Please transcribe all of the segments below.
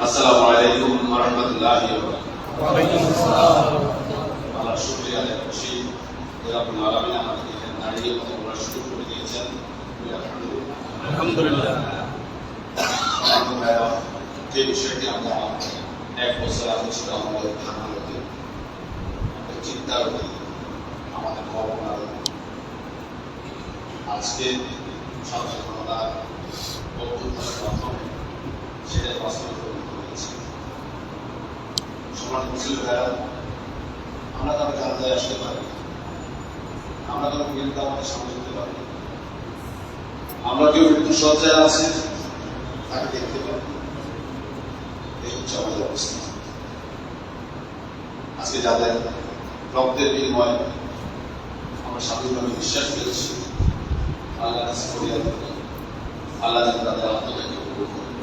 আসসালামু আলাইকুম ওয়া রাহমাতুল্লাহি ওয়া বারাকাতুহু। ওয়া আলাইকুম আসসালাম। আল্লাহ শুকরিয়া আদায় করছি যে রব্বুল আলামিন আমাদেরকে এখানে দাঁড়িয়ে কথা বলার সুযোগ করে দিয়েছেন। আলহামদুলিল্লাহ। যে বিষয়টি আমরা এক বছর আগে ছিল আমাদের ধারণা চিন্তার আমাদের ভাবনার আজকে সচেতনতার অভ্যুত্থানের মাধ্যমে সেটা বাস্তবে পরিণত হয়েছে। সমাজ মুসলিমরা আমরা তাদের জানাজায় আসতে পারি, আমরা তাদের বিরুদ্ধে আমাদের সামনে যেতে পারি, আমরা কেউ মৃত্যু সজ্জায় আছি তাকে দেখতে পারি। এই হচ্ছে আমাদের অবস্থা। আজকে যাদের রক্তের বিনিময়ে আমরা স্বাধীনভাবে বিশ্বাস পেয়েছি, আল্লাহ কাছে ফরিয়াদ করি, আল্লাহ যেন তাদের আত্মত্যাগকে কবুল করেন,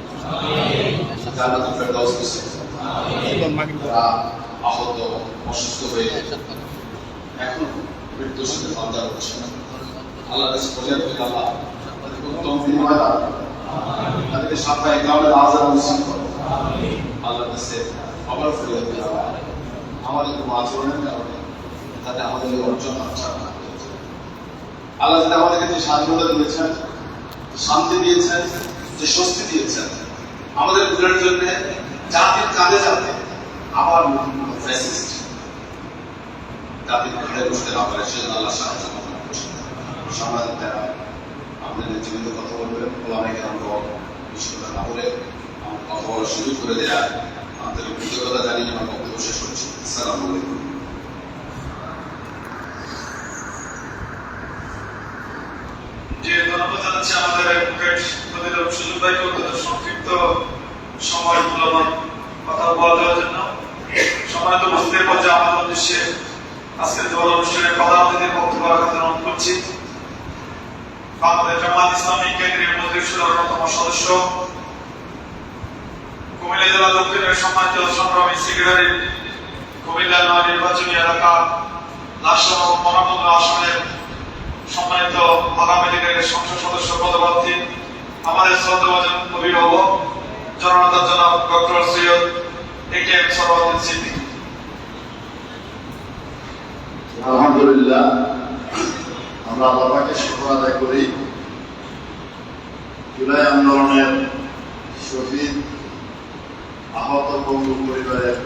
জান্নাতুল ফেরদাউস নসিব করেন। তারা আহত অসুস্থ হয়ে এখন মৃত্যুর সাথে পাঞ্জা করছে, আল্লাহ কাছে ফরিয়াদ করি, আল্লাহ তাদেরকে উত্তম বিনিময় দান করেন, তাদেরকে সাপ্তাহিক কামের আযাব নসিব করেন। আল্লাহর কাছে আবার ফরিয়াদ করি, আমাদের কোনো আচরণের কারণে তাতে আমাদের অর্জন ছাড়া না হয়েছে। আল্লাহ যাতে আমাদেরকে যে স্বাধীনতা দিয়েছেন, শান্তি দিয়েছেন, যে স্বস্তি দিয়েছেন, আমাদের ভুলের জন্য জাতির কাঁধে যাতে আবার নতুন কোনো ফ্যাসিস্ট জাতির ঘাড়ে বসতে না পারে সেজন্য আল্লাহ সাহায্য কামনা করছেন। সমাজের দ্বারা আপনাদের জীবিত কথা বলবেন, ওলামায়ে কেরাম বেশি কথা না বলে আমার কথা বলার সুযোগ করে দেয়া আমাদের কৃতজ্ঞতা জানিয়ে আমার বক্তব্য শেষ করছি। আসসালামু আলাইকুম। যে ধন্যবাদ জানাচ্ছি আমাদের অ্যাডভোকেট ফজলুল সুজন ভাইকে অত্যন্ত সংক্ষিপ্ত সময় মূল্যবান কথা বলার জন্য। সম্মানিত উপস্থিতির পর্যায়ে আমাদের উদ্দেশ্যে আজকের দোয়া অনুষ্ঠানের প্রধান অতিথির বক্তব্য রাখার জন্য অনুরোধ করছি বাংলাদেশ জামায়াত ইসলামী কেন্দ্রীয় মজলিসের অন্যতম সদস্য, কুমিল্লা জেলা দক্ষিণের সম্মানিত সংগ্রামী সেক্রেটারি, কুমিল্লা নয় নির্বাচনী এলাকা লাকসাম ও মহানগর আসনের সম্মানিত আওয়ামী লীগের সংসদ সদস্য পদপ্রার্থী, আমাদের শ্রদ্ধাভাজন অভিভাবক জননেতা জনাব ডক্টর সৈয়দ এ.কে.এম. সরওয়ারুদ্দিন সিদ্দিকী। আলহামদুলিল্লাহ, আমরা আল্লাহ পাকে শুকর আদায় করি। জুলাই আন্দোলনের শহীদ আহত বন্ধু পরিবারের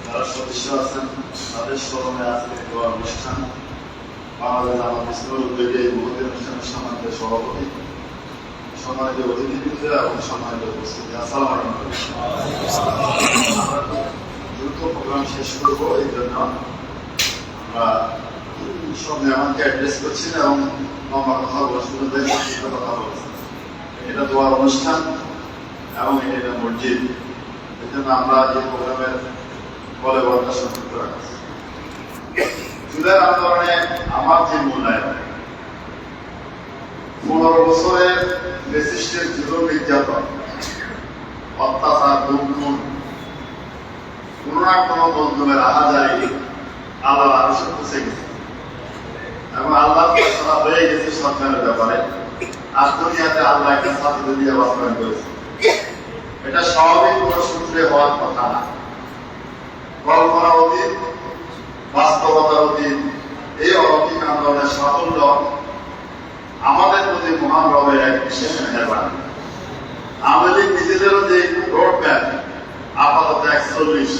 যারা সদস্য আছেন তাদের স্মরণে আজকে দেওয়ার অনুষ্ঠান। বাংলাদেশ জামায়াত ইসলামীর উদ্যোগে এই মুহূর্তে অনুষ্ঠানের সম্মানিত সভাপতি, সম্মানিত অতিথিবৃন্দ এবং সম্মানিত উপস্থিতি, আসসালামু আলাইকুম। আমরা দ্রুত প্রোগ্রাম শেষ করবো, এই জন্য আমরা সঙ্গে আমাকে অ্যাড্রেস করছি না এবং লম্বা কথা বলছি, কথা বলছি। এটা দোয়ার অনুষ্ঠান এবং এটা মসজিদ, এই জন্য আমরা এই প্রোগ্রামের বলে বলটা সংযুক্ত রাখছি। জুলাই আন্দোলনে আমার যে মূল্যায়ন 15 বছরের ফ্যাসিস্টের জুলুম নির্যাতন অত্যাচার গুম কোনো না কোনো বন্ধুমের আহাজারি আল্লাহ আরশে পৌঁছে গেছে এবং আল্লাহ ফয়সালা হয়ে গেছে সরকারের ব্যাপারে। আর দুনিয়াতে আল্লাহ একটা ছাত্র দিয়ে বাস্তবায়ন করেছে। এটা স্বাভাবিক কোনো সূত্রে হওয়ার কথা না, কল্পনা অতীত, বাস্তবতার অতীত। এই অলৌকিক আন্দোলনের সাফল্য আমাদের প্রতি মহান রবের এক বিশেষ মেহেরবানি। আমাদের নিজেদেরও যে রোড ম্যাপ আপাতত 41,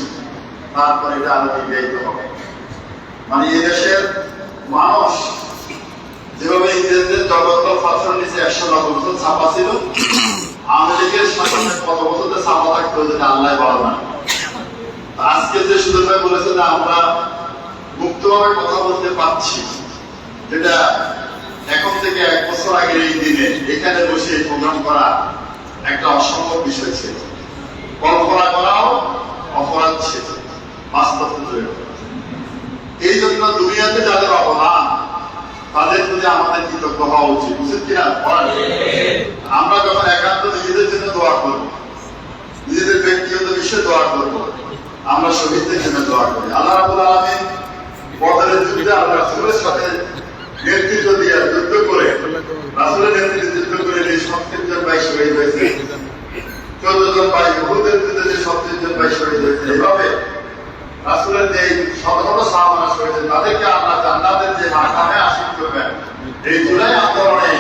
তারপর এটা আরো বিবাহিত হবে। মানে এই দেশের মানুষ যেভাবে ইংরেজদের জগত্তর ফাঁসের নিচে 190 বছর ছাপা ছিল, আওয়ামী লীগের শাসনে কত বছর ছাপা থাকতে হয়েছে আল্লাহ বলা না। আজকে যে সুযোগটা বলেছে যে আমরা মুক্তভাবে কথা বলতে পারছি, যেটা এখন থেকে 1 বছর আগের এই দিনে এখানে বসে প্রোগ্রাম করা একটা অসম্ভব বিষয় ছিল। কল্পনা করাও অপরাধ ছিল, বাস্তব। এই জন্য দুনিয়াতে যাদের অবদান তাদের প্রতি আমাদের কৃতজ্ঞ হওয়া উচিত, উচিত কিনা? আমরা যখন একান্ত নিজেদের জন্য দোয়া করব, নিজেদের ব্যক্তিগত বিষয়ে দোয়া করব, আমরা শহীদদের জন্য দোয়া করি। আল্লাহ রাব্বুল আলামিন বদরের যুদ্ধে আল্লাহ রাসূলের সাথে নেতৃত্ব দিয়ে যুদ্ধ করে, রাসূলের নেতৃত্বে যুদ্ধ করে যে 70 জন ভাই শহীদ হয়েছে, 14 জন ভাই তাদেরকে আমরা জান্নাতের যে মাকামে আসীন করবেন। এই জুলাই আন্দোলনে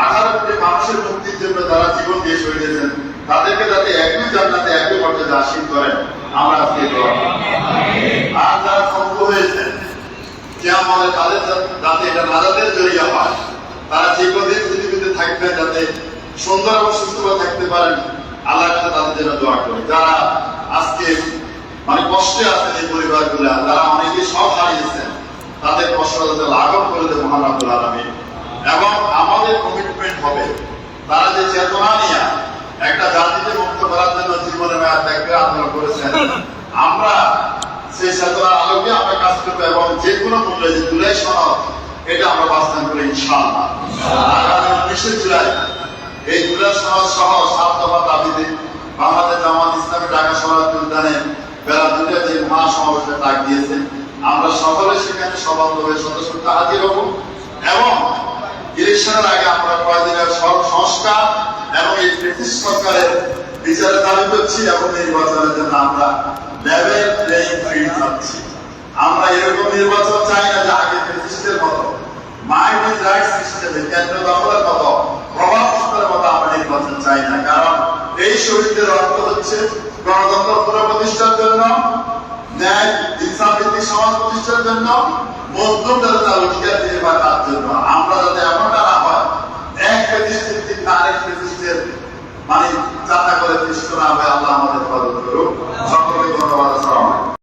18 কোটি মানুষের মুক্তির জন্য যারা জীবন দিয়ে শহীদ হয়েছেন তাদেরকে যাতে একই জান্নাতে একই পর্যায়ে আসীন করেন, আমরা আজকে দোয়া করি। আর যারা সফল হয়েছেন কিয়ামতে তাদের যাতে এটা নাজাতের জরিয়া হয়, তারা যে কদিন পৃথিবীতে থাকবেন যাতে সুন্দর এবং সুস্থভাবে থাকতে পারেন, আল্লাহর কাছে তাদের জন্য দোয়া করি। যারা আজকে মানে কষ্টে আছেন, এই পরিবারগুলো যারা অনেকে সব হারিয়েছেন, তাদের কষ্ট যাতে লাঘব করে দেয় মহান রব্বুল আলামিন। এবং আমাদের কমিটমেন্ট হবে তারা যে চেতনা নিয়ে একটা জাতিকে মুক্ত করার জন্য জীবনের মেয়াদ ত্যাগ আন্দোলন করেছেন, আমরা সেই চেতনার আলোকে আমরা কাজ করবো এবং যে কোনো মূল্যে যে জুলাই সনদ এটা আমরা বাস্তবায়ন করি ইনশাআল্লাহ। আগামী 19 জুলাই এই জুলাই সনদ সহ 7 দফা দাবিতে বাংলাদেশ জামাত ইসলামী ঢাকা শহর উদ্যানে বেলা 2টায় যে মহাসমাবেশের ডাক দিয়েছে, আমরা সকলে সেখানে সবান্ধ হয়ে সদস্যতা হাজির হব এবং ইলেকশনের আগে আমরা কয়েকদিনের সংস্কার এবং এই ব্রিটিশ সরকারের বিচারের দাবি করছি এবং নির্বাচনের জন্য আমরা লেভেল প্লেইং ফিল্ড চাচ্ছি। আমরা এরকম নির্বাচন চাই না যে আগে ব্রিটিশদের মতো মাইনরিটি রাইটস সিস্টেমে কেন্দ্র দখলের মতো প্রভাব বিস্তারের মতো আমরা নির্বাচন চাই না। কারণ এই শহীদদের অর্থ হচ্ছে গণতন্ত্র পুনঃপ্রতিষ্ঠার জন্য, ন্যায় ইনসাফ ভিত্তিক সমাজ প্রতিষ্ঠার জন্য, মজলুম যাতে তার অধিকার ফিরে পায় তার জন্য। আমরা যাতে এমনটা না হয় এক প্রতিষ্ঠিত আরেক প্রতিষ্ঠের মানে যাত্রা করে প্রতিষ্ঠিত না হয়, আল্লাহ আমাদের মদদ করুক। সকলকে ধন্যবাদ। আসসালামু আলাইকুম।